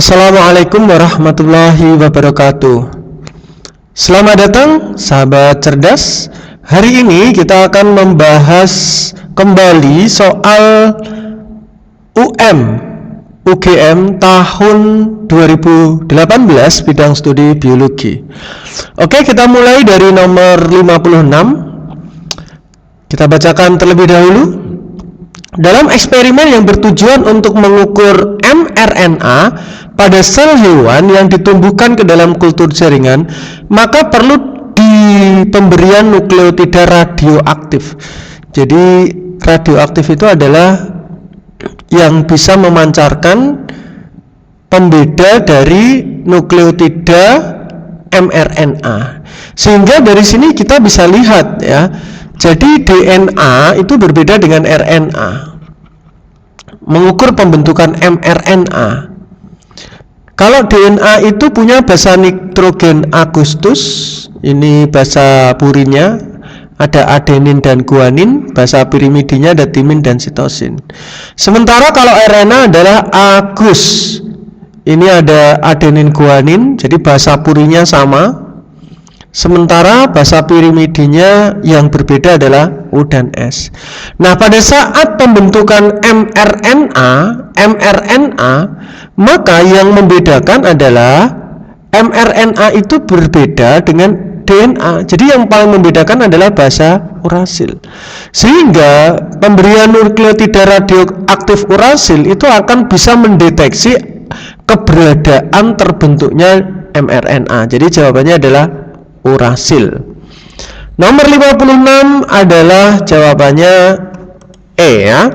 Assalamualaikum warahmatullahi wabarakatuh. Selamat datang sahabat cerdas. Hari ini kita akan membahas kembali soal UGM tahun 2018 bidang studi biologi. Oke, kita mulai dari nomor 56. Kita bacakan terlebih dahulu. Dalam eksperimen yang bertujuan untuk mengukur mRNA pada sel hewan yang ditumbuhkan ke dalam kultur jaringan, maka perlu pemberian nukleotida radioaktif. Jadi radioaktif itu adalah yang bisa memancarkan pembeda dari nukleotida mRNA. Sehingga dari sini kita bisa lihat ya. Jadi DNA itu berbeda dengan RNA. Mengukur pembentukan mRNA. Kalau DNA itu punya basa nitrogen Agustus, ini basa purinya, ada adenin dan guanin, basa pirimidinya ada timin dan sitosin. Sementara kalau RNA adalah Agus, ini ada adenin guanin, jadi basa purinya sama. Sementara basa pirimidinya yang berbeda adalah U dan S. Nah, pada saat pembentukan mRNA, maka yang membedakan adalah mRNA itu berbeda dengan DNA. Jadi yang paling membedakan adalah basa urasil. Sehingga pemberian nukleotida radioaktif urasil itu akan bisa mendeteksi keberadaan terbentuknya mRNA. Jadi jawabannya adalah urasil. Nomor 56 adalah jawabannya E ya.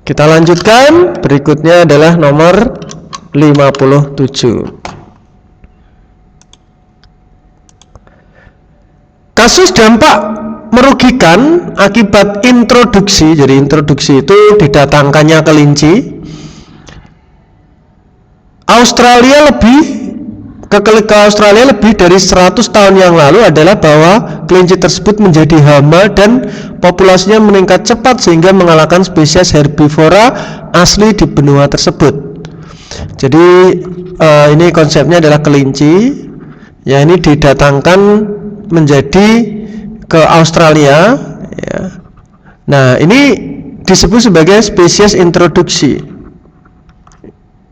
Kita lanjutkan. Berikutnya adalah nomor 57. Kasus dampak merugikan akibat introduksi. Jadi introduksi itu didatangkannya kelinci. Ke Australia lebih dari 100 tahun yang lalu adalah bahwa kelinci tersebut menjadi hama dan populasinya meningkat cepat sehingga mengalahkan spesies herbivora asli di benua tersebut. Jadi ini konsepnya adalah kelinci, ya, ini didatangkan menjadi ke Australia, ya. Nah, ini disebut sebagai spesies introduksi.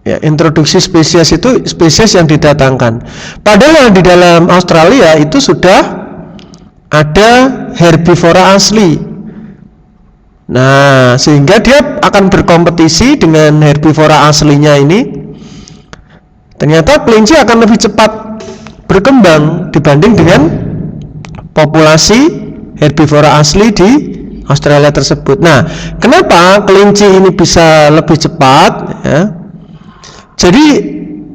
Ya, introduksi spesies itu spesies yang didatangkan. Padahal di dalam Australia itu sudah ada herbivora asli. Nah, sehingga dia akan berkompetisi dengan herbivora aslinya ini. Ternyata kelinci akan lebih cepat berkembang dibanding dengan populasi herbivora asli di Australia tersebut. Nah, kenapa kelinci ini bisa lebih cepat? Ya. Jadi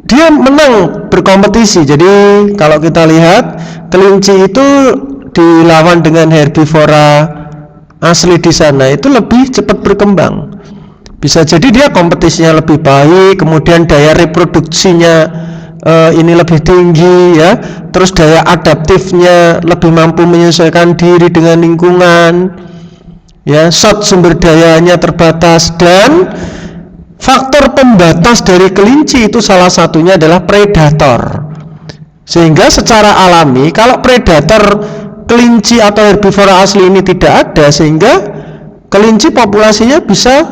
dia menang berkompetisi. Jadi kalau kita lihat kelinci itu dilawan dengan herbivora asli di sana itu lebih cepat berkembang. Bisa jadi dia kompetisinya lebih baik, kemudian daya reproduksinya ini lebih tinggi ya. Terus daya adaptifnya lebih mampu menyesuaikan diri dengan lingkungan. Ya, sumber dayanya terbatas dan faktor pembatas dari kelinci itu salah satunya adalah predator. Sehingga secara alami kalau predator kelinci atau herbivora asli ini tidak ada, sehingga kelinci populasinya bisa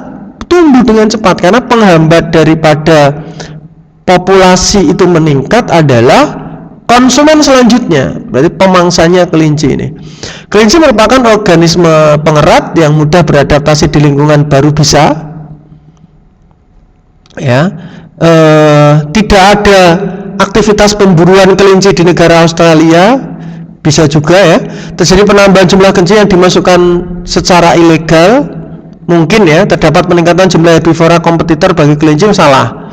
tumbuh dengan cepat karena penghambat daripada populasi itu meningkat adalah konsumen selanjutnya, berarti pemangsanya kelinci ini. Kelinci merupakan organisme pengerat yang mudah beradaptasi di lingkungan baru bisa. Ya, tidak ada aktivitas pemburuan kelinci di negara Australia, bisa juga ya terjadi penambahan jumlah kelinci yang dimasukkan secara ilegal, mungkin ya terdapat peningkatan jumlah herbivora kompetitor bagi kelinci, salah.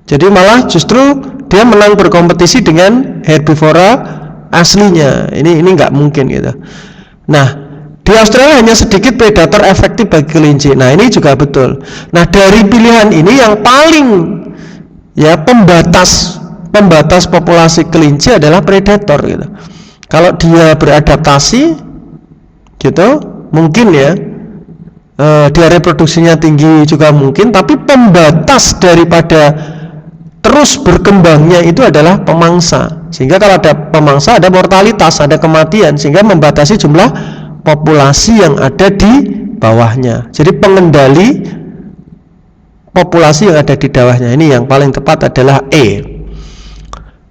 Jadi malah justru dia menang berkompetisi dengan herbivora aslinya, ini nggak mungkin gitu. Nah, di Australia hanya sedikit predator efektif bagi kelinci. Nah, ini juga betul. Nah, dari pilihan ini yang paling ya pembatas populasi kelinci adalah predator gitu. Kalau dia beradaptasi gitu, mungkin ya dia reproduksinya tinggi juga mungkin, tapi pembatas daripada terus berkembangnya itu adalah pemangsa. Sehingga kalau ada pemangsa ada mortalitas, ada kematian, sehingga membatasi jumlah populasi yang ada di bawahnya. Jadi pengendali populasi yang ada di bawahnya ini yang paling tepat adalah E.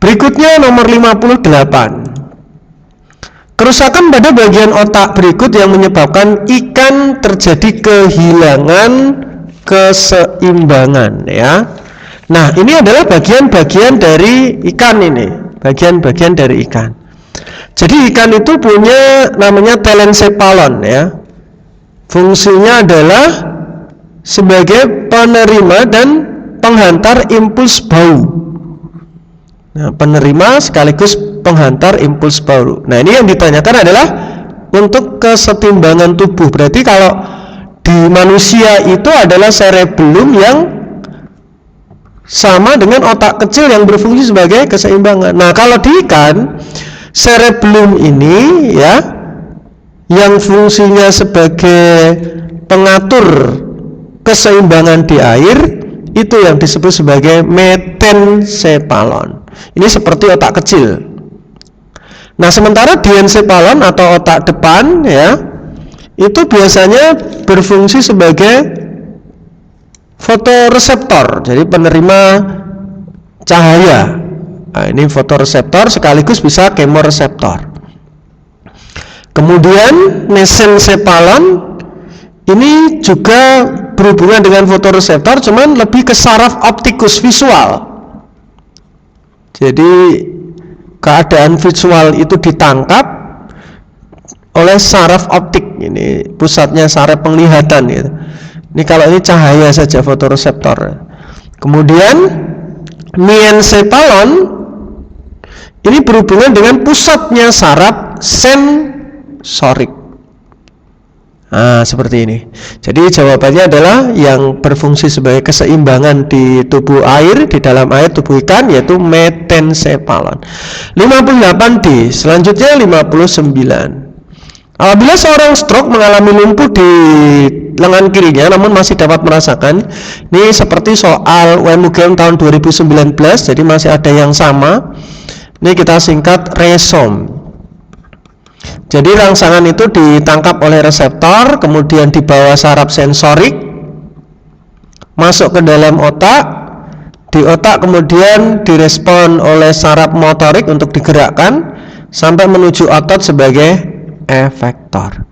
Berikutnya nomor 58. Kerusakan pada bagian otak berikut yang menyebabkan ikan terjadi kehilangan keseimbangan, ya. Nah, ini adalah bagian-bagian dari ikan ini, bagian-bagian dari ikan. Jadi ikan itu punya namanya telencephalon, ya. Fungsinya adalah sebagai penerima dan penghantar impuls bau. Nah, penerima sekaligus penghantar impuls bau. Nah, ini yang ditanyakan adalah untuk kesetimbangan tubuh. Berarti kalau di manusia itu adalah cerebellum yang sama dengan otak kecil yang berfungsi sebagai keseimbangan. Nah, kalau di ikan, cerebellum ini ya yang fungsinya sebagai pengatur keseimbangan di air itu yang disebut sebagai metencephalon. Ini seperti otak kecil. Nah, sementara diencephalon atau otak depan ya itu biasanya berfungsi sebagai fotoreseptor, jadi penerima cahaya. Nah, ini fotoreseptor sekaligus bisa kemoreseptor. Kemudian mesencephalon ini juga berhubungan dengan fotoreseptor, cuman lebih ke saraf optikus visual. Jadi keadaan visual itu ditangkap oleh saraf optik. Ini pusatnya saraf penglihatan gitu. Ini kalau ini cahaya saja fotoreseptor. Kemudian diencephalon ini berhubungan dengan pusatnya saraf sensorik. Nah, seperti ini. Jadi jawabannya adalah yang berfungsi sebagai keseimbangan di tubuh air, di dalam air tubuh ikan, yaitu metencephalon. 58D. Selanjutnya 59. Apabila seorang stroke mengalami lumpuh di lengan kirinya namun masih dapat merasakan, ini seperti soal UMUGM tahun 2019, jadi masih ada yang sama. Ini kita singkat resom. Jadi rangsangan itu ditangkap oleh reseptor, kemudian dibawa saraf sensorik, masuk ke dalam otak, di otak kemudian direspon oleh saraf motorik untuk digerakkan sampai menuju otot sebagai efektor.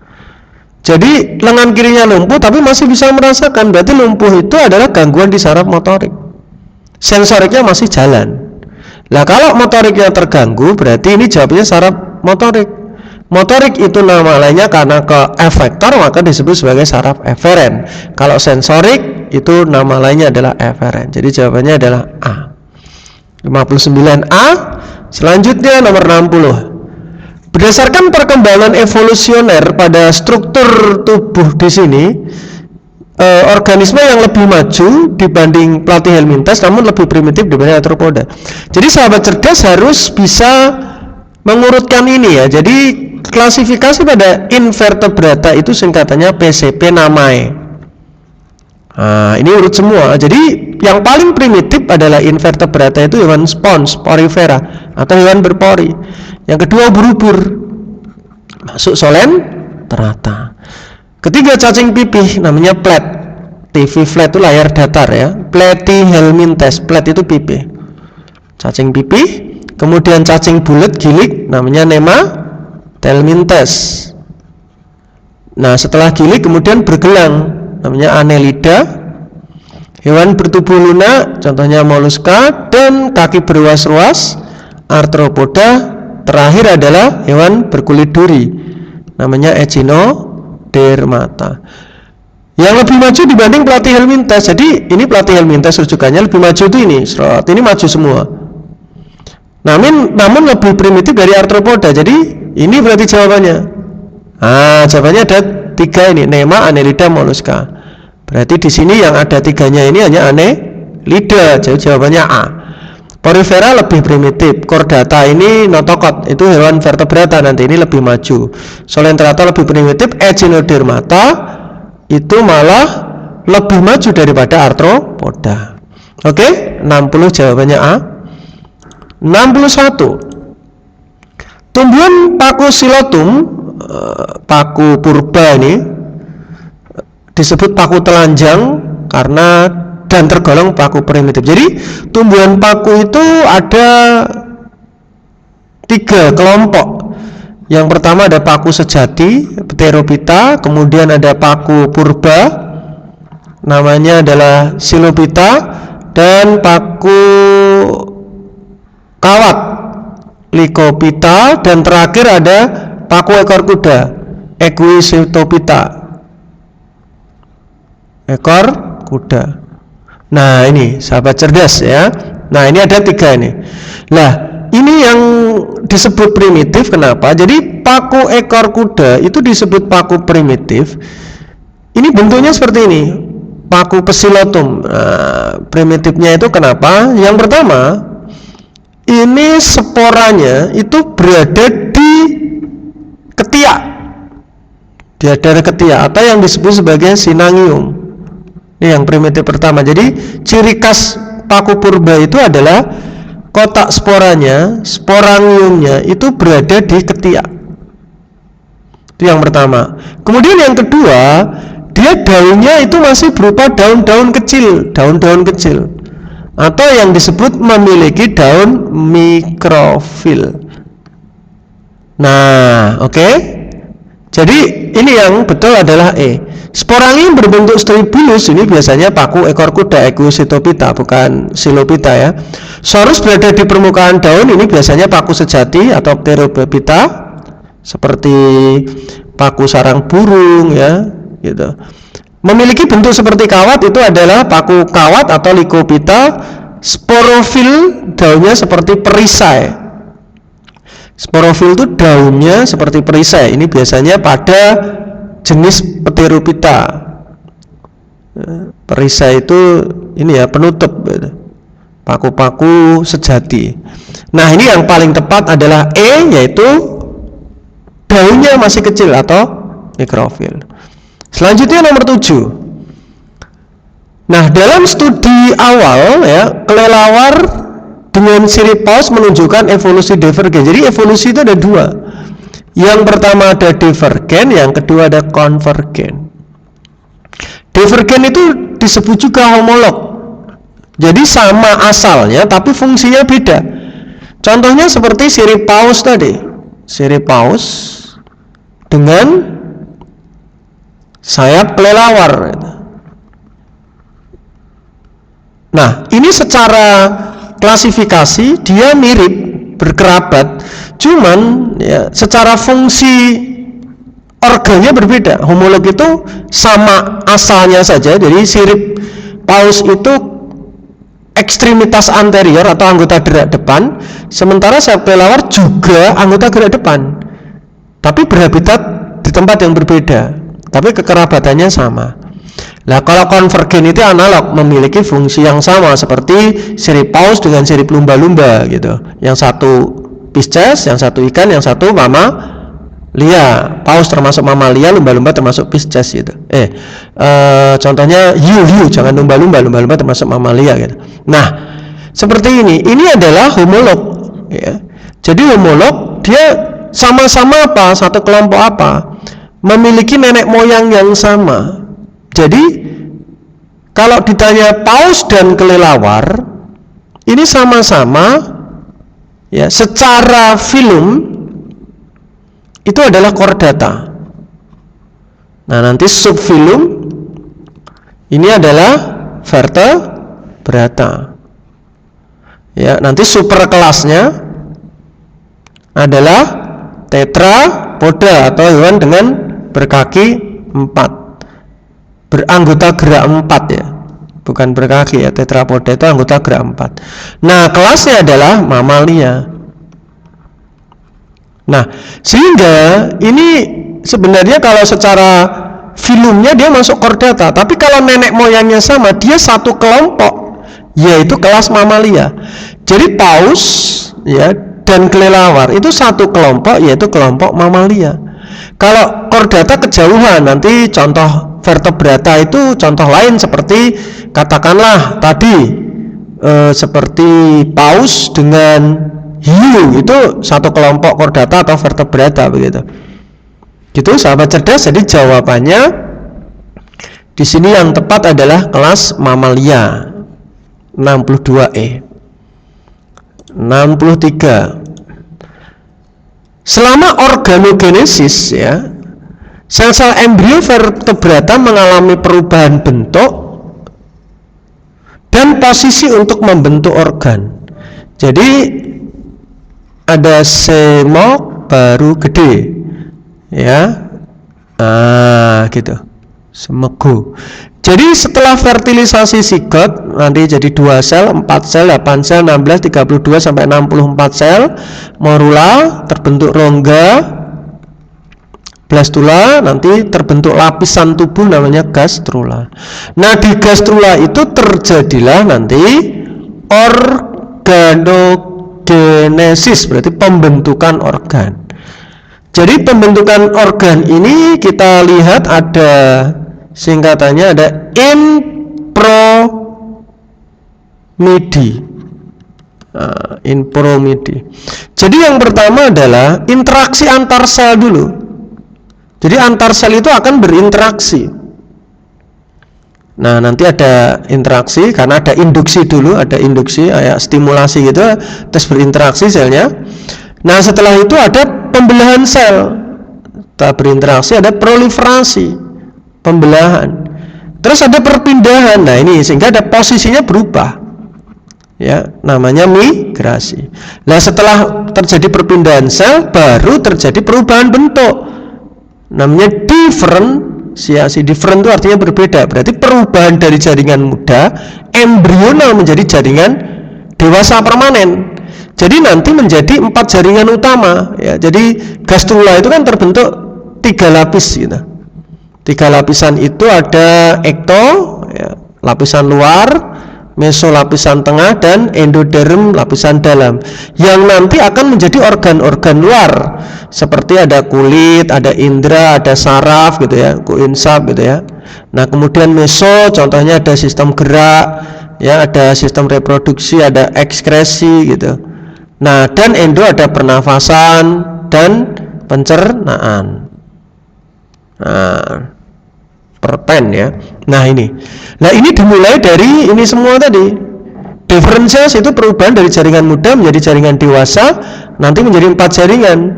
Jadi lengan kirinya lumpuh tapi masih bisa merasakan, berarti lumpuh itu adalah gangguan di saraf motorik. Sensoriknya masih jalan. Nah, kalau motoriknya terganggu berarti ini jawabnya saraf motorik. Motorik itu nama lainnya karena ke efektor maka disebut sebagai saraf eferen. Kalau sensorik itu nama lainnya adalah eferen. Jadi jawabannya adalah A. 59A. Selanjutnya nomor 60. Berdasarkan perkembangan evolusioner pada struktur tubuh di sini, organisme yang lebih maju dibanding platyhelminthes namun lebih primitif dibanding arthropoda. Jadi sahabat cerdas harus bisa mengurutkan ini ya. Jadi klasifikasi pada invertebrata itu singkatannya PCP namae. Nah, ini urut semua. Jadi yang paling primitif adalah invertebrata itu hewan spons, porifera atau hewan berpori. Yang kedua ubur-ubur, masuk solen terata. Ketiga cacing pipih, namanya plat. TV flat itu layar datar ya. Platyhelminthes, plat itu pipih. Cacing pipih. Kemudian cacing bulat gilik, namanya Nemathelminthes. Nah, setelah gilik kemudian bergelang, namanya Annelida. Hewan bertubuh lunak, contohnya moluska, dan kaki beruas-ruas, arthropoda. Terakhir adalah hewan berkulit duri, namanya Echinodermata. Yang lebih maju dibanding platyhelminthes. Jadi ini platyhelminthes rujukannya lebih maju itu ini. Ini maju semua. Namun lebih primitif dari arthropoda. Jadi ini berarti jawabannya. Jawabannya ada 3 ini, Nema, Annelida, Mollusca. Berarti di sini yang ada 3-nya ini hanya Annelida. Jadi jawabannya A. Porifera lebih primitif. Chordata ini notochord, itu hewan vertebrata, nanti ini lebih maju. Solentrata lebih primitif. Echinodermata itu malah lebih maju daripada arthropoda. Oke, 60 jawabannya A. 61. Tumbuhan paku silotum, paku purba ini disebut paku telanjang karena dan tergolong paku primitif. Jadi tumbuhan paku itu ada 3 kelompok. Yang pertama ada paku sejati, Pterophyta, kemudian ada paku purba, namanya adalah Silophyta, dan paku kawat, Lycophyta, dan terakhir ada paku ekor kuda, Equisethophyta, ekor kuda. Nah ini sahabat cerdas ya. Nah ini ada 3 ini. Nah ini yang disebut primitif. Kenapa? Jadi paku ekor kuda itu disebut paku primitif. Ini bentuknya seperti ini, paku Psilotum. Nah, primitifnya itu kenapa? Yang pertama, ini sporanya itu berada di ketiak, di daerah ketiak atau yang disebut sebagai sinangium. Ini yang primitif pertama. Jadi ciri khas paku purba itu adalah kotak sporanya, sporangiumnya itu berada di ketiak. Itu yang pertama. Kemudian yang kedua, dia daunnya itu masih berupa daun-daun kecil, atau yang disebut memiliki daun mikrofil. Nah, oke. Jadi ini yang betul adalah E. Sporangium berbentuk stribulus, ini biasanya paku ekor kuda, Equisethophyta, bukan Silophyta ya. Sorus berada di permukaan daun, ini biasanya paku sejati atau Pterophyta, seperti paku sarang burung ya, gitu. Memiliki bentuk seperti kawat, itu adalah paku kawat atau Lycophyta. Sporofil, daunnya seperti perisai. Sporofil itu daunnya seperti perisai. Ini biasanya pada jenis Pterophyta. Perisai itu ini ya, penutup paku-paku sejati. Nah ini yang paling tepat adalah E, yaitu daunnya masih kecil atau mikrofil. Selanjutnya nomor 7. Nah, dalam studi awal ya, kelelawar dengan sirip paus menunjukkan evolusi divergen. Jadi evolusi itu ada 2. Yang pertama ada divergen, yang kedua ada konvergen. Divergen itu disebut juga homolog. Jadi sama asalnya tapi fungsinya beda. Contohnya seperti sirip paus tadi. Sirip paus dengan sayap kelelawar. Nah, ini secara klasifikasi dia mirip, berkerabat, cuman ya, secara fungsi organnya berbeda. Homolog itu sama asalnya saja. Jadi sirip paus itu ekstremitas anterior atau anggota gerak depan, sementara sayap kelelawar juga anggota gerak depan, tapi berhabitat di tempat yang berbeda, tapi kekerabatannya sama. Nah, kalau konvergen itu analog, memiliki fungsi yang sama seperti sirip paus dengan sirip lumba-lumba gitu. Yang satu Pisces, yang satu ikan, yang satu mamalia. Paus termasuk mamalia, lumba-lumba termasuk Pisces gitu. Contohnya hiu, jangan lumba-lumba termasuk mamalia gitu. Nah, seperti ini. Ini adalah homolog ya. Jadi homolog dia sama-sama apa? Satu kelompok apa? Memiliki nenek moyang yang sama. Jadi kalau ditanya paus dan kelelawar, ini sama-sama ya, secara filum itu adalah chordata. Nah, nanti subfilum ini adalah vertebrata. Ya, nanti superkelasnya adalah tetrapoda atau hewan dengan berkaki 4. Beranggota gerak 4 ya, bukan berkaki ya. Tetrapoda itu anggota gerak 4. Nah, kelasnya adalah mamalia. Nah, sehingga ini sebenarnya kalau secara filumnya dia masuk chordata, tapi kalau nenek moyangnya sama, dia satu kelompok, yaitu kelas mamalia. Jadi paus ya dan kelelawar itu satu kelompok, yaitu kelompok mamalia. Kalau chordata kejauhan, nanti contoh vertebrata itu contoh lain seperti katakanlah tadi seperti paus dengan hiu, itu satu kelompok chordata atau vertebrata begitu. Gitu sahabat cerdas. Jadi jawabannya di sini yang tepat adalah kelas mamalia 62E. 63. Selama organogenesis ya, sel-sel embrio vertebrata mengalami perubahan bentuk dan posisi untuk membentuk organ. Jadi ada semok baru gede ya, gitu, semego. Jadi setelah fertilisasi zigot nanti jadi 2 sel, 4 sel, 8 sel, 16, 32 sampai 64 sel, morula, terbentuk rongga, blastula, nanti terbentuk lapisan tubuh namanya gastrula. Nah, di gastrula itu terjadilah nanti organogenesis, berarti pembentukan organ. Jadi pembentukan organ ini kita lihat ada singkatannya, ada inpromidi. Inpromidi. Jadi yang pertama adalah interaksi antar sel dulu. Jadi antar sel itu akan berinteraksi. Nah, nanti ada interaksi karena ada induksi dulu, ada induksi kayak stimulasi gitu, terus berinteraksi selnya. Nah, setelah itu ada pembelahan sel. Setelah berinteraksi ada proliferasi, pembelahan. Terus ada perpindahan. Nah, ini sehingga ada posisinya berubah. Ya, namanya migrasi. Nah, setelah terjadi perpindahan sel, baru terjadi perubahan bentuk. Namanya diferensiasi. Different itu artinya berbeda. Berarti perubahan dari jaringan muda embrional menjadi jaringan dewasa permanen. Jadi nanti menjadi 4 jaringan utama ya. Jadi gastrula itu kan terbentuk 3 lapis gitu. 3 lapisan itu ada ekto ya, lapisan luar, meso lapisan tengah, dan endoderm lapisan dalam, yang nanti akan menjadi organ-organ luar seperti ada kulit, ada indera, ada saraf gitu ya, koinsap gitu ya. Nah, kemudian meso contohnya ada sistem gerak ya, ada sistem reproduksi, ada ekskresi gitu. Nah, dan endo ada pernafasan dan pencernaan. Nah, perpen ya. Nah, ini dimulai dari ini semua tadi. Diferensiasi itu perubahan dari jaringan muda menjadi jaringan dewasa, nanti menjadi 4 jaringan.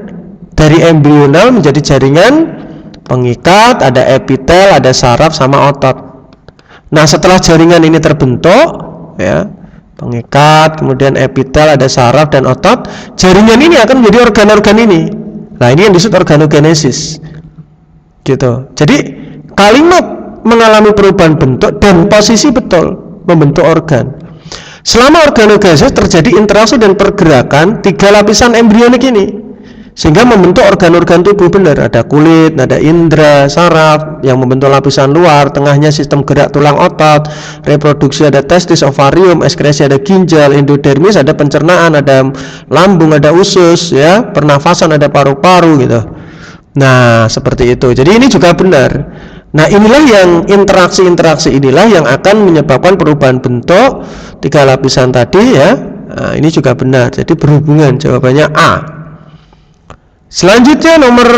Dari embrional menjadi jaringan pengikat, ada epitel, ada saraf sama otot. Nah, setelah jaringan ini terbentuk ya, pengikat, kemudian epitel, ada saraf dan otot, jaringan ini akan menjadi organ-organ ini. Nah, ini yang disebut organogenesis gitu. Jadi kalimat mengalami perubahan bentuk dan posisi betul membentuk organ. Selama organogenesis terjadi interaksi dan pergerakan 3 lapisan embrionik ini sehingga membentuk organ-organ tubuh benar. Ada kulit, ada indera, saraf yang membentuk lapisan luar, tengahnya sistem gerak tulang otot, reproduksi ada testis, ovarium, ekskresi ada ginjal, endodermis ada pencernaan, ada lambung, ada usus ya, pernafasan ada paru-paru gitu. Nah, seperti itu. Jadi ini juga benar. Nah, inilah yang interaksi-interaksi inilah yang akan menyebabkan perubahan bentuk 3 lapisan tadi ya. Nah, ini juga benar. Jadi berhubungan, jawabannya A. Selanjutnya nomor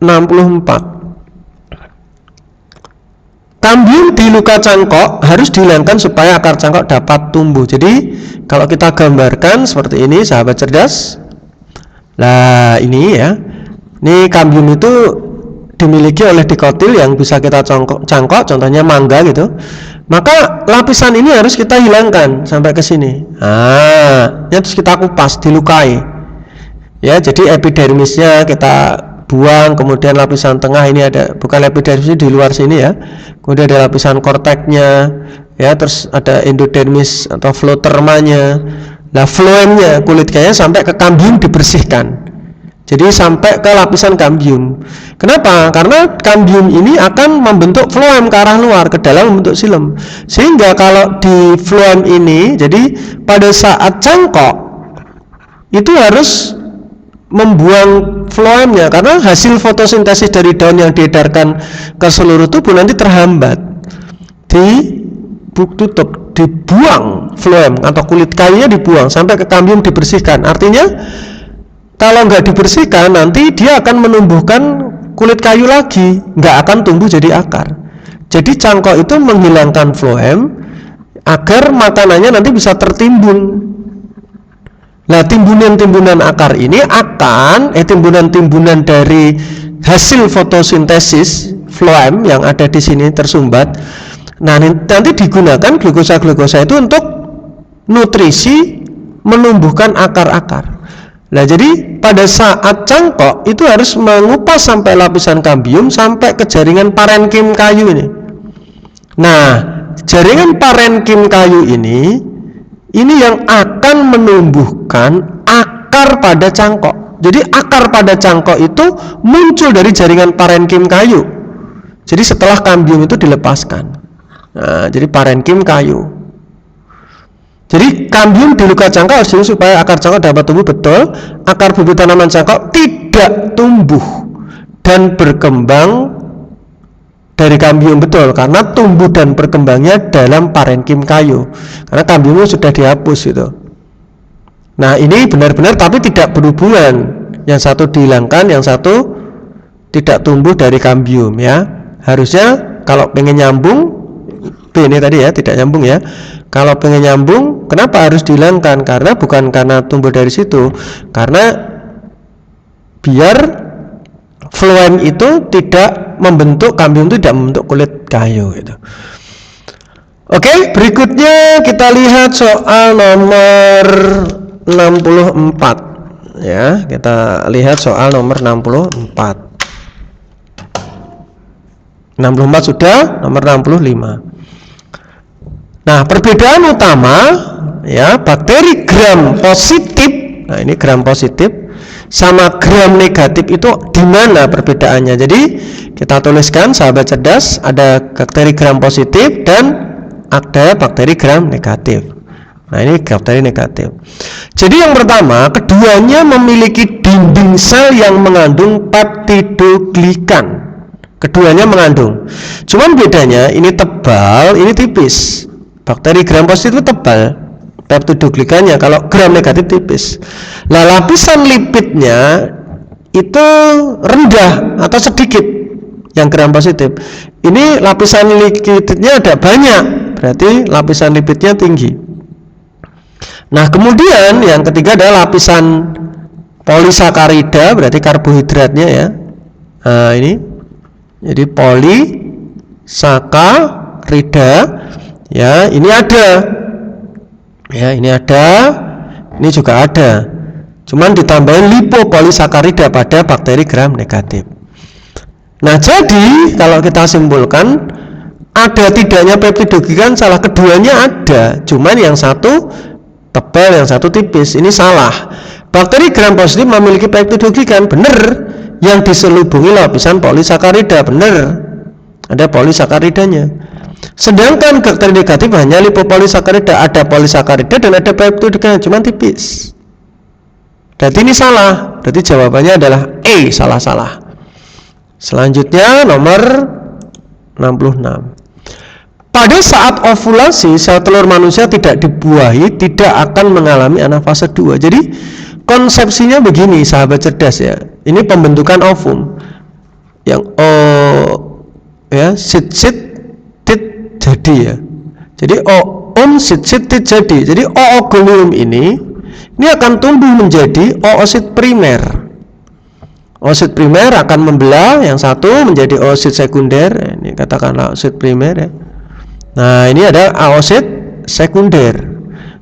64. Kambium di luka cangkok harus dihilangkan supaya akar cangkok dapat tumbuh. Jadi kalau kita gambarkan seperti ini sahabat cerdas. Nah, ini ya. Ini kambium itu dimiliki oleh dikotil yang bisa kita cangkok, contohnya mangga gitu. Maka lapisan ini harus kita hilangkan sampai ke sini. Nah, terus kita kupas, dilukai. Ya, jadi epidermisnya kita buang, kemudian lapisan tengah ini ada, bukan epidermisnya di luar sini ya. Kemudian ada lapisan korteknya, ya, terus ada endodermis atau flotermanya. Nah, floemnya, kulit kayaknya sampai ke kambium dibersihkan. Jadi sampai ke lapisan kambium. Kenapa? Karena kambium ini akan membentuk floem ke arah luar, ke dalam membentuk xilem. Sehingga kalau di floem ini, jadi pada saat cangkok itu harus membuang floemnya, karena hasil fotosintesis dari daun yang diedarkan ke seluruh tubuh nanti terhambat, ditutup, dibuang floem atau kulit kayunya dibuang sampai ke kambium dibersihkan. Artinya kalau nggak dibersihkan nanti dia akan menumbuhkan kulit kayu lagi, nggak akan tumbuh jadi akar. Jadi cangkok itu menghilangkan floem agar makanannya nanti bisa tertimbun. Nah, timbunan-timbunan akar ini akan timbunan-timbunan dari hasil fotosintesis floem yang ada di sini tersumbat. Nah, nanti digunakan glukosa-glukosa itu untuk nutrisi menumbuhkan akar-akar. Nah, jadi pada saat cangkok itu harus mengupas sampai lapisan kambium sampai ke jaringan parenkim kayu ini. Nah, jaringan parenkim kayu ini yang akan menumbuhkan akar pada cangkok. Jadi akar pada cangkok itu muncul dari jaringan parenkim kayu. Jadi setelah kambium itu dilepaskan. Nah, jadi parenkim kayu. Jadi kambium di luka cangkok harus supaya akar cangkok dapat tumbuh betul. Akar bibit tanaman cangkok tidak tumbuh dan berkembang dari kambium betul, karena tumbuh dan berkembangnya dalam parenkim kayu. Karena kambiumnya sudah dihapus gitu. Nah, ini benar-benar tapi tidak berhubungan. Yang satu dihilangkan, yang satu tidak tumbuh dari kambium ya. Harusnya kalau pengen nyambung, ini tadi ya tidak nyambung ya. Kalau pengen nyambung, kenapa harus dihilangkan? Karena bukan karena tumbuh dari situ, karena biar floem itu tidak membentuk, kambium itu tidak membentuk kulit kayu gitu. Oke, berikutnya kita lihat soal nomor 64 ya. Kita lihat soal nomor 64. 64 sudah, nomor 65. Nah, perbedaan utama ya, bakteri gram positif. Nah, ini gram positif sama gram negatif itu di mana perbedaannya? Jadi kita tuliskan sahabat cerdas, ada bakteri gram positif dan ada bakteri gram negatif. Nah, ini bakteri negatif. Jadi yang pertama, keduanya memiliki dinding sel yang mengandung peptidoglikan. Keduanya mengandung. Cuman bedanya ini tebal, ini tipis. Bakteri gram positif itu tebal peptidoglikannya, kalau gram negatif tipis. Nah, lapisan lipidnya itu rendah atau sedikit yang gram positif. Ini lapisan lipidnya ada banyak, berarti lapisan lipidnya tinggi. Nah, kemudian yang ketiga adalah lapisan polisakarida, berarti karbohidratnya ya. Nah, ini jadi polisakarida ya, ini ada ya, ini ada, ini juga ada, cuman ditambahin lipopolisakarida pada bakteri gram negatif. Nah, jadi kalau kita simpulkan, ada tidaknya peptidoglikan salah, keduanya ada, cuman yang satu tebal, yang satu tipis. Ini salah. Bakteri gram positif memiliki peptidoglikan, benar, yang diselubungi lapisan polisakarida, benar, ada polisakaridanya. Sedangkan bakteri negatif hanya lipopolisakarida, ada polisakarida dan ada peptidoglikan, cuman tipis. Berarti ini salah. Berarti jawabannya adalah E, salah-salah. Selanjutnya nomor 66. Pada saat ovulasi, sel telur manusia tidak dibuahi, tidak akan mengalami anafase 2. Jadi konsepsinya begini, sahabat cerdas ya. Ini pembentukan ovum. Yang ya, sit tit jadi ya. Jadi sit tit jadi. Jadi oogoneum ini akan tumbuh menjadi oosit primer. Oosit primer akan membelah, yang satu menjadi oosit sekunder. Ini katakanlah oosit primer ya. Nah, ini ada oosit sekunder.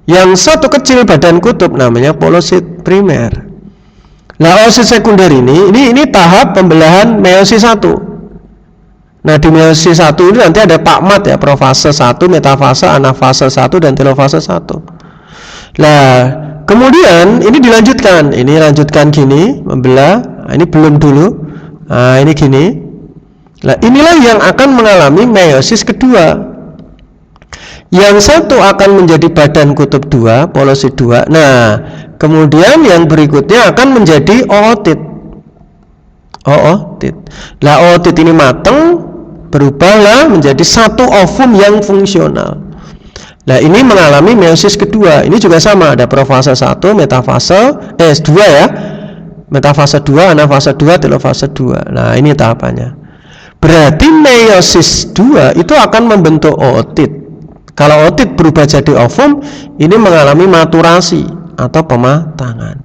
Yang satu kecil badan kutub namanya polosit primer. Nah, oosit sekunder ini tahap pembelahan meiosis 1. Nah, di meiosis 1 ini nanti ada pakmat ya, profase 1, metafase, anafase 1 dan telofase 1. Nah, kemudian ini dilanjutkan. Ini lanjutkan gini, membelah. Nah, ini belum dulu. Nah, ini gini. Nah, inilah yang akan mengalami meiosis kedua. Yang satu akan menjadi badan kutub 2, polosit 2. Nah, kemudian yang berikutnya akan menjadi ootit. Ootit. Nah, ootit ini matang, berubahlah menjadi satu ovum yang fungsional. Nah, ini mengalami meiosis kedua. Ini juga sama, ada profase 1, metafase S2 ya. Metafase 2, anafase 2, telofase 2. Nah, ini tahapannya. Berarti meiosis 2 itu akan membentuk ootit. Kalau ootit berubah jadi ovum, ini mengalami maturasi atau pematangan.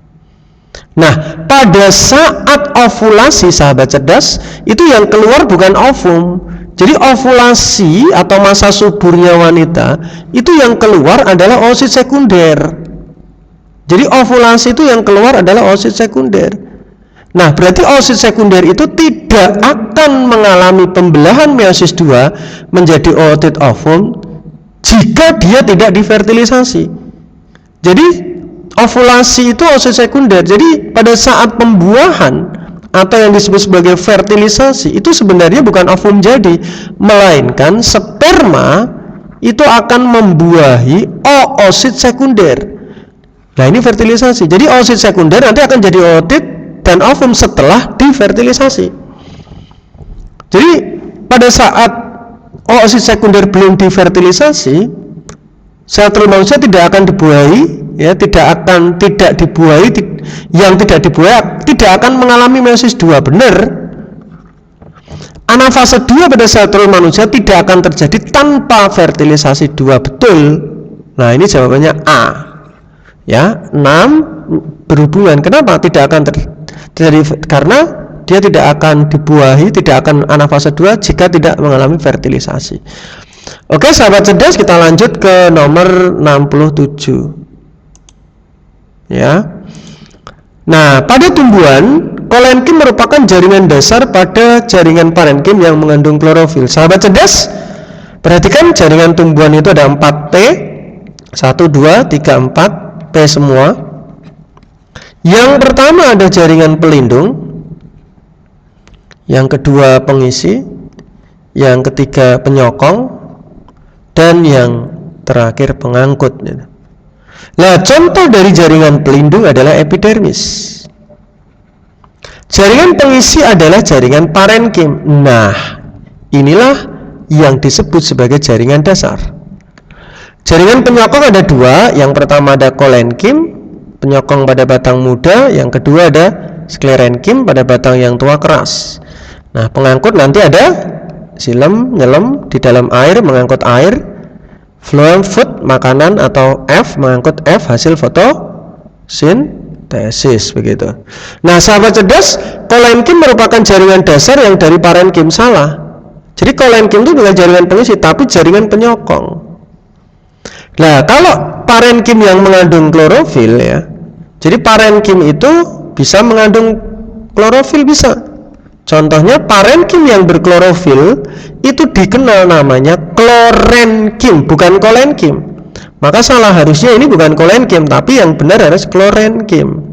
Nah, pada saat ovulasi sahabat cerdas, itu yang keluar bukan ovum. Jadi ovulasi atau masa suburnya wanita, itu yang keluar adalah oosit sekunder. Jadi ovulasi itu yang keluar adalah oosit sekunder. Nah, berarti oosit sekunder itu tidak akan mengalami pembelahan meiosis 2 menjadi ootit ovum jika dia tidak difertilisasi. Jadi ovulasi itu oosit sekunder. Jadi pada saat pembuahan atau yang disebut sebagai fertilisasi itu sebenarnya bukan ovum jadi, melainkan sperma itu akan membuahi oosit sekunder. Nah, ini fertilisasi. Jadi oosit sekunder nanti akan jadi ootit dan ovum setelah difertilisasi. Jadi pada saat oosit sekunder belum difertilisasi, sel telur manusia tidak akan dibuahi, ya, tidak dibuahi, yang tidak dibuahi tidak akan mengalami meiosis 2, benar. Anafase 2 pada sel telur manusia tidak akan terjadi tanpa fertilisasi 2, betul. Nah, ini jawabannya A. Ya, 6 berhubungan. Kenapa tidak akan terjadi? Karena dia tidak akan dibuahi, tidak akan anafase 2 jika tidak mengalami fertilisasi. Oke, sahabat cerdas, kita lanjut ke nomor 67. Ya. Nah, pada tumbuhan, kolenkim merupakan jaringan dasar pada jaringan parenkim yang mengandung klorofil. Sahabat cerdas, perhatikan jaringan tumbuhan itu ada 4P, 1, 2, 3, 4, P semua. Yang pertama ada jaringan pelindung, yang kedua pengisi, yang ketiga penyokong, dan yang terakhir pengangkut. Nah, contoh dari jaringan pelindung adalah epidermis. Jaringan pengisi adalah jaringan parenkim. Nah, inilah yang disebut sebagai jaringan dasar. Jaringan penyokong ada 2. Yang pertama ada kolenkim, penyokong pada batang muda. Yang kedua ada sklerenkim pada batang yang tua keras. Nah, pengangkut nanti ada silem, nyelem di dalam air, mengangkut air. Phloem food, makanan, atau F, mengangkut F, hasil fotosintesis, begitu. Nah, sahabat cerdas, kolenkim merupakan jaringan dasar yang dari parenkim. Salah. Jadi kolenkim itu bukan jaringan pengisi, tapi jaringan penyokong. Nah, kalau parenkim yang mengandung klorofil, ya, jadi parenkim itu bisa mengandung klorofil, bisa. Contohnya parenkim yang berklorofil itu dikenal namanya klorenkim, bukan kolenkim. Maka salah, harusnya ini bukan kolenkim, tapi yang benar harus klorenkim.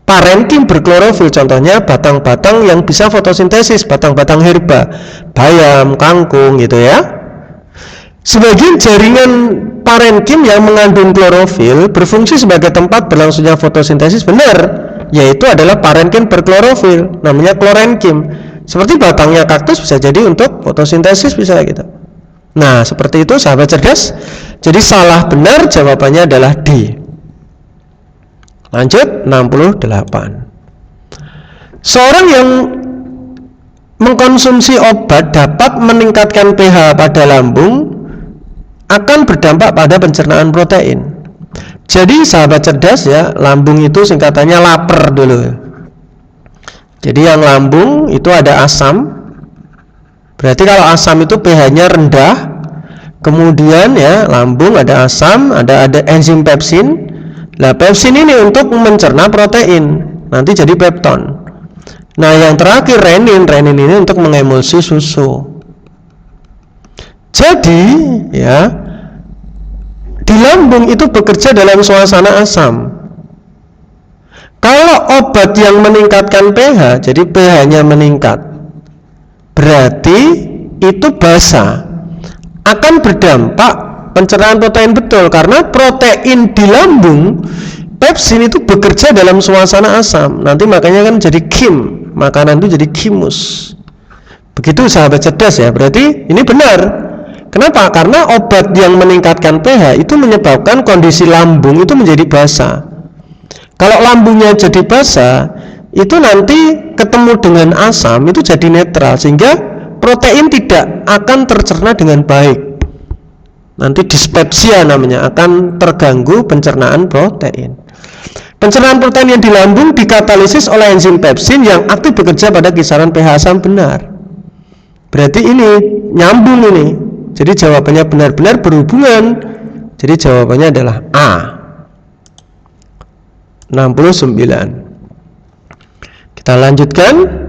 Parenkim berklorofil, contohnya batang-batang yang bisa fotosintesis, batang-batang herba, bayam, kangkung, gitu ya. Sebagian jaringan parenkim yang mengandung klorofil berfungsi sebagai tempat berlangsungnya fotosintesis, benar, yaitu adalah parenkim berklorofil, namanya klorenkim. Seperti batangnya kaktus bisa jadi untuk fotosintesis, bisa gitu. Nah, seperti itu sahabat cerdas. Jadi salah benar jawabannya adalah D. Lanjut 68. Seorang yang mengkonsumsi obat dapat meningkatkan pH pada lambung akan berdampak pada pencernaan protein. Jadi sahabat cerdas, ya, lambung itu singkatannya lapar dulu. Jadi yang lambung itu ada asam. Berarti kalau asam itu pH-nya rendah, kemudian ya lambung ada asam, ada enzim pepsin. Nah, pepsin ini untuk mencerna protein, nanti jadi pepton. Nah, yang terakhir renin ini untuk mengemulsi susu. Jadi, ya, di lambung itu bekerja dalam suasana asam. Kalau obat yang meningkatkan pH, jadi pH-nya meningkat, berarti itu basa, akan berdampak pencernaan protein, betul, karena protein di lambung pepsin itu bekerja dalam suasana asam. Nanti makanya kan jadi kim, makanan itu jadi kimus. Begitu sahabat cerdas, ya. Berarti ini benar. Kenapa? Karena obat yang meningkatkan pH itu menyebabkan kondisi lambung itu menjadi basah. Kalau lambungnya jadi basah, itu nanti ketemu dengan asam itu jadi netral, sehingga protein tidak akan tercerna dengan baik. Nanti dispepsia namanya, akan terganggu pencernaan protein. Pencernaan protein yang di lambung dikatalisis oleh enzim pepsin yang aktif bekerja pada kisaran pH asam benar. Berarti ini nyambung ini. Jadi jawabannya benar-benar berhubungan. Jadi jawabannya adalah A. 69. Kita lanjutkan.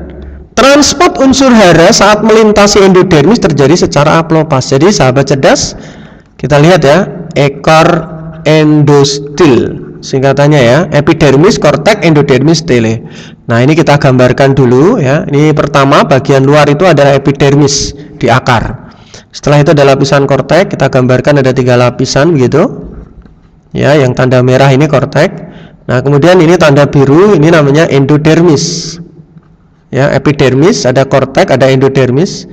Transport unsur hara saat melintasi endodermis terjadi secara aplopas. Jadi sahabat cerdas, kita lihat ya, ekor endostil, singkatannya ya, epidermis, korteks, endodermis, stele. Nah, ini kita gambarkan dulu ya. Ini pertama, bagian luar itu adalah epidermis di akar. Setelah itu ada lapisan korteks, kita gambarkan ada 3 lapisan begitu. Ya, yang tanda merah ini korteks. Nah, kemudian ini tanda biru, ini namanya endodermis. Ya, epidermis, ada korteks, ada endodermis.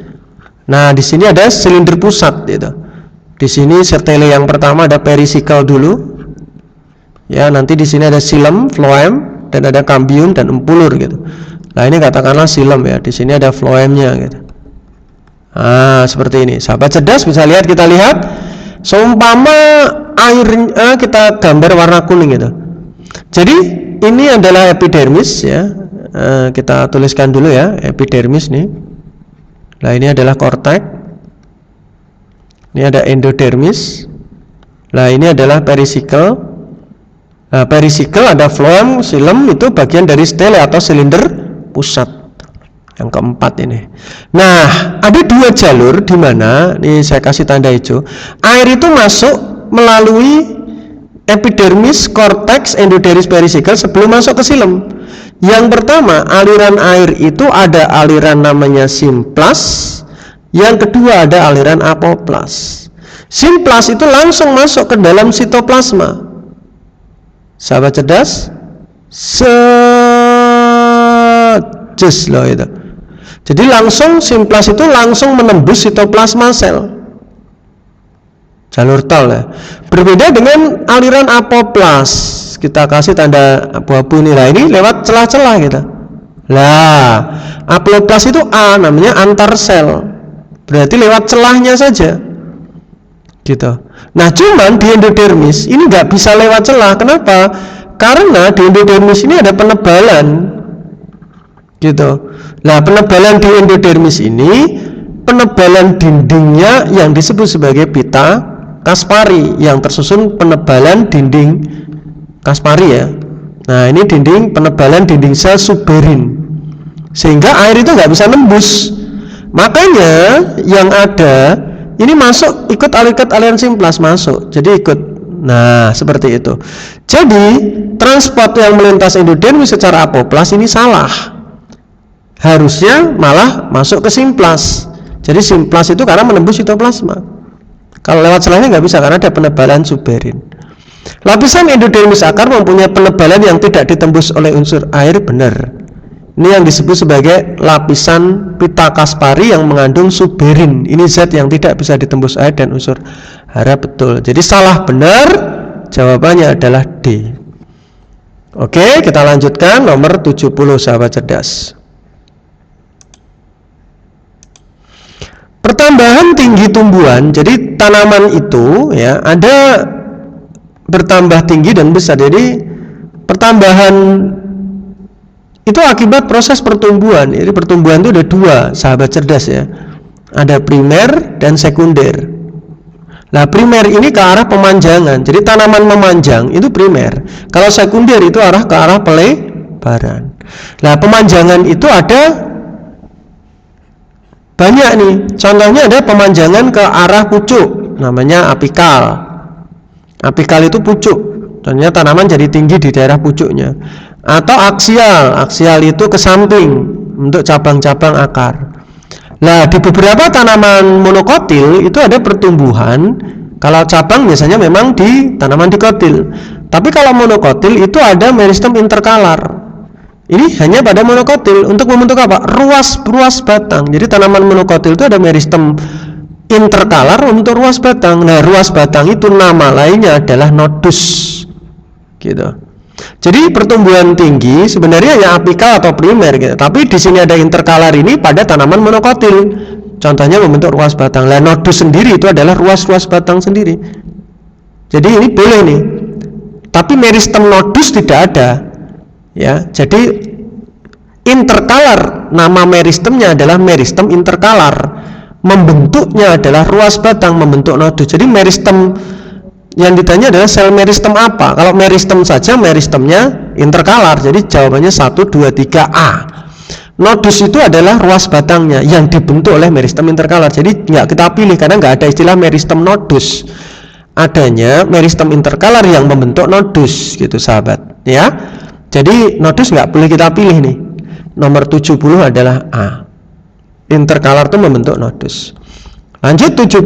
Nah, di sini ada silinder pusat gitu. Di sini stele yang pertama ada perisikal dulu. Ya, nanti di sini ada xilem, phloem, dan ada cambium dan empulur gitu. Nah, ini katakanlah xilem ya. Di sini ada phloemnya gitu. Nah, seperti ini. Sahabat cerdas bisa lihat, kita lihat. Seumpama airnya kita gambar warna kuning gitu. Jadi ini adalah epidermis ya. Kita tuliskan dulu ya, epidermis nih. Nah, ini adalah korteks. Ini ada endodermis. Nah, ini adalah perisikal. Nah, perisikal ada phloem, xilem itu bagian dari stele atau silinder pusat. Yang keempat ini. Nah, ada 2 jalur di mana, nih saya kasih tanda hijau. Air itu masuk melalui epidermis, korteks, endodermis, perisikal sebelum masuk ke xilem. Yang pertama, aliran air itu ada aliran namanya simplas. Yang kedua ada aliran apoplas. Simplas itu langsung masuk ke dalam sitoplasma. Sahabat cerdas, just loh itu. Jadi langsung simplas itu langsung menembus sitoplasma sel. Jalur tol ya. Berbeda dengan aliran apoplas. Kita kasih tanda abu-abu ini. Nah, ini lewat celah-celah kita. Lah, apoplas itu A, namanya antar sel. Berarti lewat celahnya saja. Gitu. Nah, cuman di endodermis ini nggak bisa lewat celah. Kenapa? Karena di endodermis ini ada penebalan. Gitu. Nah, penebalan di endodermis ini, penebalan dindingnya yang disebut sebagai pita Kaspari, yang tersusun penebalan dinding Kaspari ya. Nah, ini dinding penebalan dinding sel suberin, sehingga air itu nggak bisa nembus. Makanya yang ada ini masuk ikut aliran simplas masuk, jadi ikut. Nah, seperti itu. Jadi transport yang melintas endodermis secara apoplas ini salah. Harusnya malah masuk ke simplas. Jadi simplas itu karena menembus sitoplasma. Kalau lewat celahnya nggak bisa karena ada penebalan suberin. Lapisan endodermis akar mempunyai penebalan yang tidak ditembus oleh unsur air, benar. Ini yang disebut sebagai lapisan pita Kaspari yang mengandung suberin. Ini zat yang tidak bisa ditembus air dan unsur hara, betul. Jadi salah benar, jawabannya adalah D. Oke, kita lanjutkan nomor 70 sahabat cerdas. Pertambahan tinggi tumbuhan. Jadi tanaman itu ya ada bertambah tinggi dan besar. Jadi pertambahan itu akibat proses pertumbuhan. Jadi pertumbuhan itu ada 2 sahabat cerdas ya. Ada primer dan sekunder. Nah, primer ini ke arah pemanjangan. Jadi tanaman memanjang itu primer. Kalau sekunder itu ke arah pelebaran. Nah, pemanjangan itu ada banyak nih. Contohnya ada pemanjangan ke arah pucuk, namanya apikal. Apikal itu pucuk. Contohnya tanaman jadi tinggi di daerah pucuknya. Atau aksial. Aksial itu ke samping untuk cabang-cabang akar. Nah, di beberapa tanaman monokotil itu ada pertumbuhan. Kalau cabang biasanya memang di tanaman dikotil. Tapi kalau monokotil itu ada meristem interkalar. Ini hanya pada monokotil untuk membentuk apa? Ruas batang. Jadi tanaman monokotil itu ada meristem interkalar membentuk ruas batang. Nah, ruas batang itu nama lainnya adalah nodus. Gitu. Jadi pertumbuhan tinggi sebenarnya ya apikal atau primer gitu. Tapi di sini ada interkalar ini pada tanaman monokotil. Contohnya membentuk ruas batang. Lah nodus sendiri itu adalah ruas-ruas batang sendiri. Jadi ini boleh nih. Tapi meristem nodus tidak ada. Ya, jadi interkalar, nama meristemnya adalah meristem interkalar. Membentuknya adalah ruas batang membentuk nodus. Jadi meristem yang ditanya adalah sel meristem apa? Kalau meristem saja, meristemnya interkalar. Jadi jawabannya 1, 2, 3A. Nodus itu adalah ruas batangnya yang dibentuk oleh meristem interkalar. Jadi nggak kita pilih karena nggak ada istilah meristem nodus. Adanya meristem interkalar yang membentuk nodus, gitu sahabat. Ya. Jadi nodus nggak boleh kita pilih nih. Nomor 70 adalah A. Interkalar itu membentuk nodus. Lanjut 71.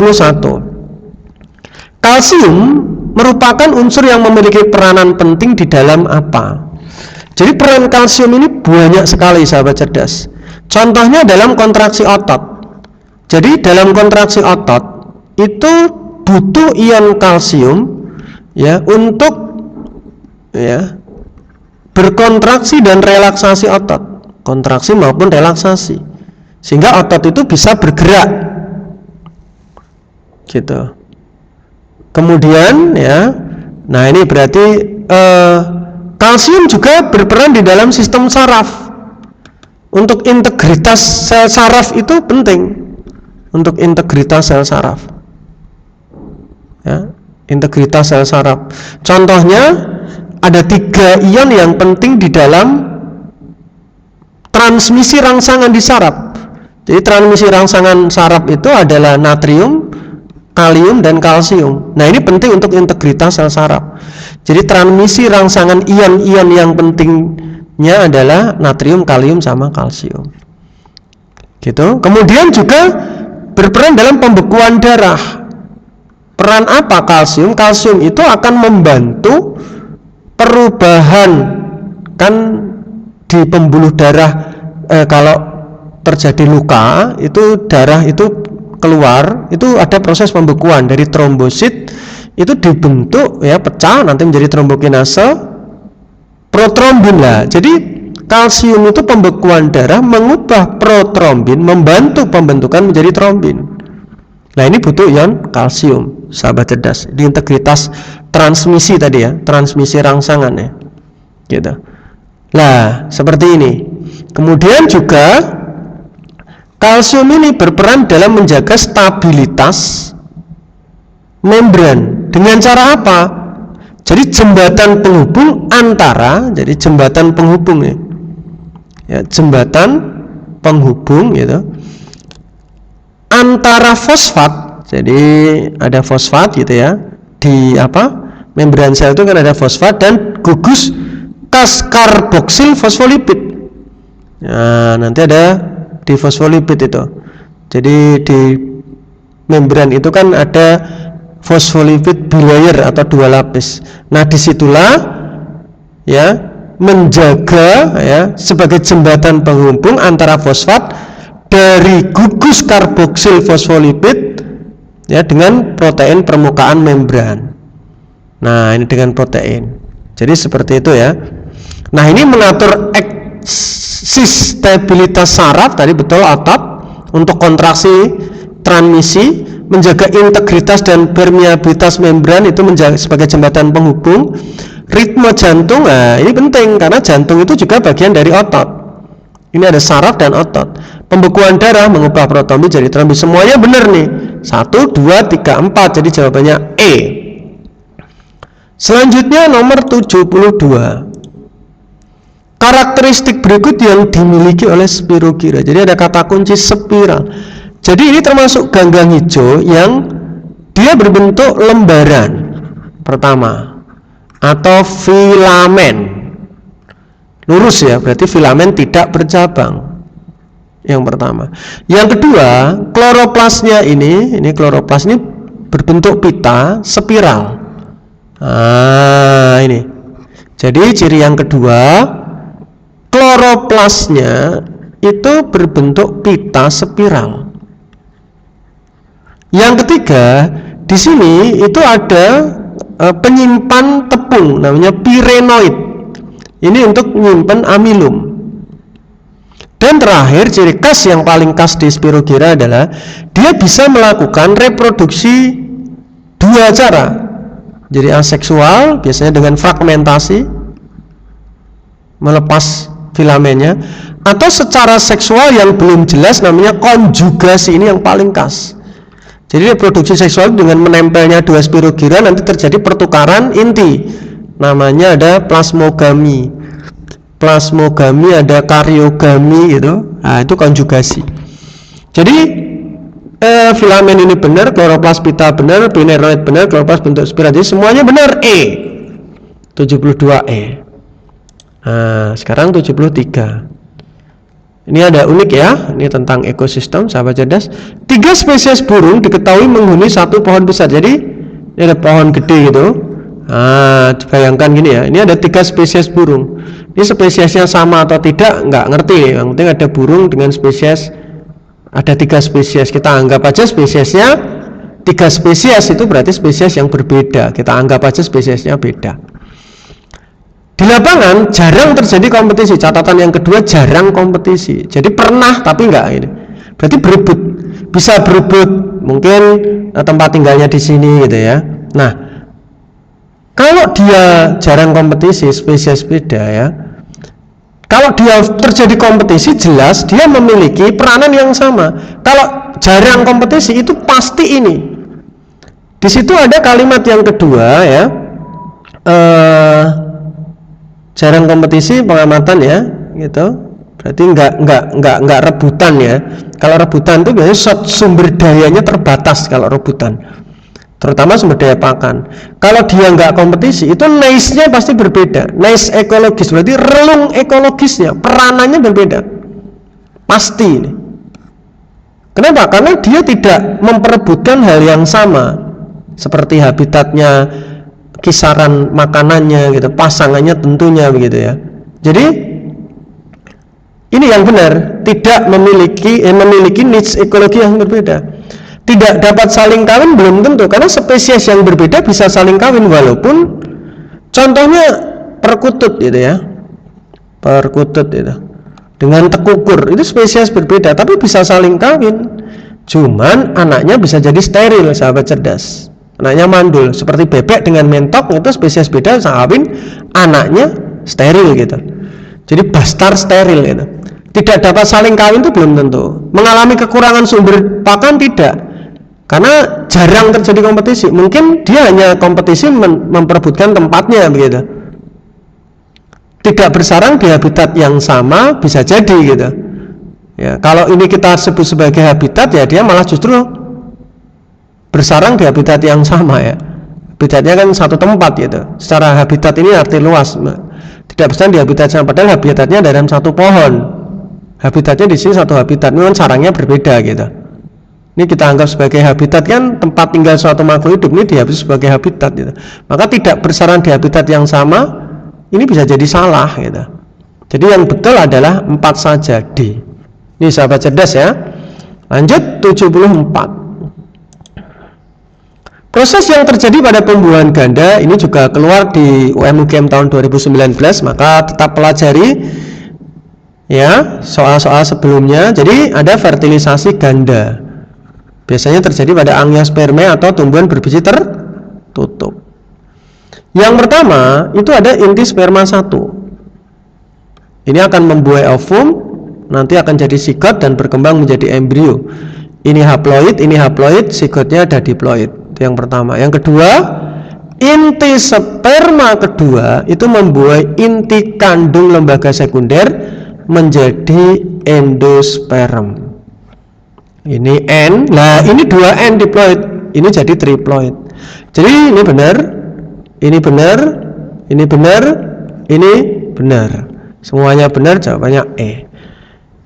Kalsium merupakan unsur yang memiliki peranan penting di dalam apa? Jadi peran kalsium ini banyak sekali sahabat cerdas. Contohnya dalam kontraksi otot. Jadi dalam kontraksi otot itu butuh ion kalsium ya untuk ya berkontraksi dan relaksasi otot, kontraksi maupun relaksasi, sehingga otot itu bisa bergerak gitu. Kemudian ya, nah ini berarti kalsium juga berperan di dalam sistem saraf. Untuk integritas sel saraf itu penting. Untuk integritas sel saraf. Ya, integritas sel saraf. Contohnya ada 3 ion yang penting di dalam transmisi rangsangan di saraf. Jadi transmisi rangsangan saraf itu adalah natrium, kalium, dan kalsium. Nah ini penting untuk integritas sel saraf. Jadi transmisi rangsangan ion-ion yang pentingnya adalah natrium, kalium, sama kalsium. Gitu. Kemudian juga berperan dalam pembekuan darah. Peran apa kalsium? Kalsium itu akan membantu perubahan kan di pembuluh darah. Kalau terjadi luka itu darah itu keluar, itu ada proses pembekuan dari trombosit itu dibentuk ya, pecah nanti menjadi trombokinase protrombin lah. Jadi kalsium itu pembekuan darah mengubah protrombin, membantu pembentukan menjadi trombin. Nah ini butuh ion kalsium sahabat cerdas di integritas transmisi tadi ya, transmisi rangsangan ya gitu. Nah seperti ini. Kemudian juga kalsium ini berperan dalam menjaga stabilitas membran. Dengan cara apa? Jadi jembatan penghubung antara, jadi jembatan penghubung ya, jembatan penghubung gitu antara fosfat. Jadi ada fosfat gitu ya di apa? Membran sel itu kan ada fosfat dan gugus karboksil fosfolipid. Nah, nanti ada di fosfolipid itu. Jadi di membran itu kan ada fosfolipid bilayer atau 2 lapis. Nah, disitulah ya menjaga ya sebagai jembatan penghubung antara fosfat dari gugus karboksil fosfolipid ya dengan protein permukaan membran. Nah, ini dengan protein. Jadi seperti itu ya. Nah, ini mengatur stabilitas saraf tadi betul otot untuk kontraksi transmisi, menjaga integritas dan permeabilitas membran itu menjaga sebagai jembatan penghubung. Ritme jantung, nah ini penting karena jantung itu juga bagian dari otot. Ini ada saraf dan otot. Pembekuan darah mengubah protrombin jadi trombin. Semuanya benar nih. 1, 2, 3, 4. Jadi jawabannya E. Selanjutnya nomor 72. Karakteristik berikut yang dimiliki oleh Spirogyra. Jadi ada kata kunci spiral. Jadi ini termasuk ganggang hijau yang dia berbentuk lembaran pertama atau filamen. Lurus ya, berarti filamen tidak bercabang. Yang pertama. Yang kedua, kloroplasnya ini kloroplas ini berbentuk pita spiral. Nah, ini. Jadi ciri yang kedua, kloroplasnya itu berbentuk pita spiral. Yang ketiga, di sini itu ada penyimpan tepung namanya pirenoid. Ini untuk menyimpan amilum. Dan terakhir, ciri khas yang paling khas di Spirogyra adalah dia bisa melakukan reproduksi dua cara. Jadi aseksual, biasanya dengan fragmentasi, melepas filamennya, atau secara seksual yang belum jelas, namanya konjugasi. Ini yang paling khas. Jadi reproduksi seksual dengan menempelnya dua Spirogyra nanti terjadi pertukaran inti. Namanya ada plasmogami. Plasmogami, ada karyogami gitu. Nah, itu konjugasi. Jadi filamen ini benar, kloroplas pita benar, pirenoid benar, kloroplas bentuk spiral. Jadi semuanya benar. 72E. Nah, sekarang 73. Ini ada unik ya, ini tentang ekosistem, sahabat cerdas. 3 spesies burung diketahui menghuni satu pohon besar. Jadi ini ada pohon gede gitu. Nah, bayangkan gini ya, ini ada 3 spesies burung. Ini spesiesnya sama atau tidak nggak ngerti. Yang penting ada burung dengan spesies, ada 3 spesies. Kita anggap aja spesiesnya 3 spesies, itu berarti spesies yang berbeda. Kita anggap aja spesiesnya beda. Di lapangan jarang terjadi kompetisi. Catatan yang kedua, jarang kompetisi. Jadi pernah tapi enggak ini. Berarti berebut. Bisa berebut, mungkin tempat tinggalnya di sini gitu ya. Nah, kalau dia jarang kompetisi, spesies beda ya. Kalau dia terjadi kompetisi, jelas dia memiliki peranan yang sama. Kalau jarang kompetisi itu pasti ini. Di situ ada kalimat yang kedua ya. Jarang kompetisi pengamatan ya, gitu. Berarti enggak rebutan ya. Kalau rebutan itu biasanya sumber dayanya terbatas kalau rebutan. Terutama sumber daya pakan. Kalau dia enggak kompetisi, itu niche-nya pasti berbeda. Niche ekologis berarti relung ekologisnya, peranannya berbeda. Pasti ini. Kenapa? Karena dia tidak memperebutkan hal yang sama. Seperti habitatnya, kisaran makanannya gitu, pasangannya tentunya begitu ya. Jadi ini yang benar, tidak memiliki niche ekologi yang berbeda. Tidak dapat saling kawin belum tentu, karena spesies yang berbeda bisa saling kawin, walaupun contohnya perkutut gitu ya. Perkutut itu dengan tekukur, itu spesies berbeda tapi bisa saling kawin. Cuman anaknya bisa jadi steril, sahabat cerdas. Anaknya mandul, seperti bebek dengan mentok, itu spesies beda, kawin, anaknya steril gitu. Jadi bastard steril gitu. Tidak dapat saling kawin itu belum tentu. Mengalami kekurangan sumber pakan tidak, karena jarang terjadi kompetisi. Mungkin dia hanya kompetisi memperebutkan tempatnya begitu. Tidak bersarang di habitat yang sama, bisa jadi gitu. Ya, kalau ini kita sebut sebagai habitat, ya dia malah justru bersarang di habitat yang sama ya. Habitatnya kan satu tempat gitu. Secara habitat ini arti luas. Tidak bersarang di habitat sama, padahal habitatnya dalam satu pohon. Habitatnya di sini satu habitat, memang sarangnya berbeda gitu. Ini kita anggap sebagai habitat, kan tempat tinggal suatu makhluk hidup ini dianggap sebagai habitat gitu. Maka tidak bersarang di habitat yang sama, ini bisa jadi salah gitu. Jadi yang betul adalah 4 saja, D. Ini sahabat cerdas ya. Lanjut 74. Proses yang terjadi pada pembuahan ganda ini juga keluar di UM-UGM tahun 2019, maka tetap pelajari ya soal-soal sebelumnya. Jadi ada fertilisasi ganda. Biasanya terjadi pada angiospermae atau tumbuhan berbiji tertutup. Yang pertama itu ada inti sperma 1. Ini akan membuai ovum, nanti akan jadi sigot dan berkembang menjadi embrio. Ini haploid, sigotnya ada diploid. Itu yang pertama. Yang kedua, inti sperma kedua itu membuai inti kandung lembaga sekunder menjadi endosperm. Ini N, nah ini 2 N diploid, ini jadi triploid. Jadi ini benar, ini benar, ini benar, ini benar. Semuanya benar, jawabannya E.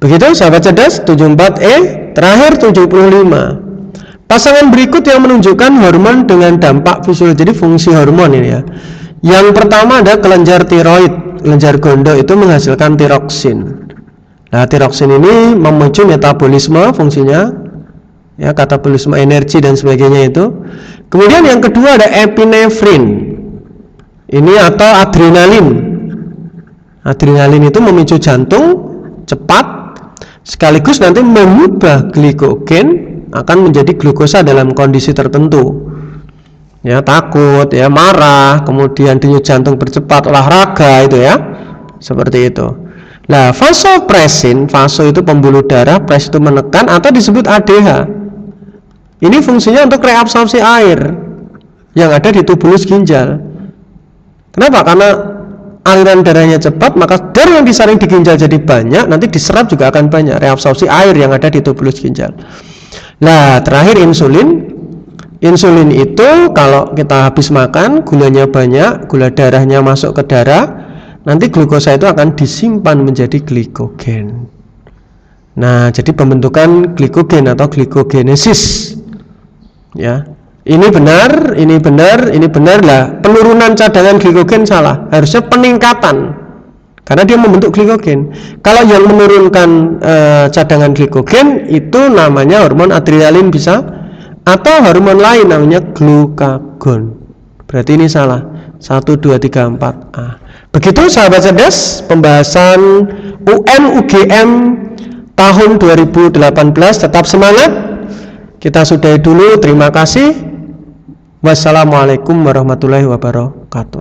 Begitu sahabat cerdas. 74E, terakhir 75. Pasangan berikut yang menunjukkan hormon dengan dampak fisiologi, jadi fungsi hormon ini ya. Yang pertama ada kelenjar tiroid, kelenjar gondok itu menghasilkan tiroksin. Nah, tiroksin ini memicu metabolisme fungsinya ya, katabolisme energi dan sebagainya itu. Kemudian yang kedua ada epinefrin. Ini atau adrenalin. Adrenalin itu memicu jantung cepat, sekaligus nanti mengubah glikogen akan menjadi glukosa dalam kondisi tertentu. Ya, takut, ya, marah, kemudian denyut jantung bercepat, olahraga itu ya. Seperti itu. Nah, vasopresin, vaso itu pembuluh darah, pres itu menekan atau disebut ADH. Ini fungsinya untuk reabsorpsi air yang ada di tubulus ginjal. Kenapa? Karena aliran darahnya cepat, maka darah yang disaring di ginjal jadi banyak, nanti diserap juga akan banyak, reabsorpsi air yang ada di tubulus ginjal. Nah, terakhir insulin. Insulin itu kalau kita habis makan, gulanya banyak, gula darahnya masuk ke darah, nanti glukosa itu akan disimpan menjadi glikogen. Nah, jadi pembentukan glikogen atau glikogenesis. Ya, ini benar lah. Penurunan cadangan glikogen salah, harusnya peningkatan, karena dia membentuk glikogen. Kalau yang menurunkan cadangan glikogen itu namanya hormon adrenalin bisa, atau hormon lain namanya glukagon. Berarti ini salah. 1, 2, 3, 4. Begitu sahabat cerdas, pembahasan UN UGM tahun 2018. Tetap semangat. Kita sudahi dulu, terima kasih. Wassalamualaikum warahmatullahi wabarakatuh.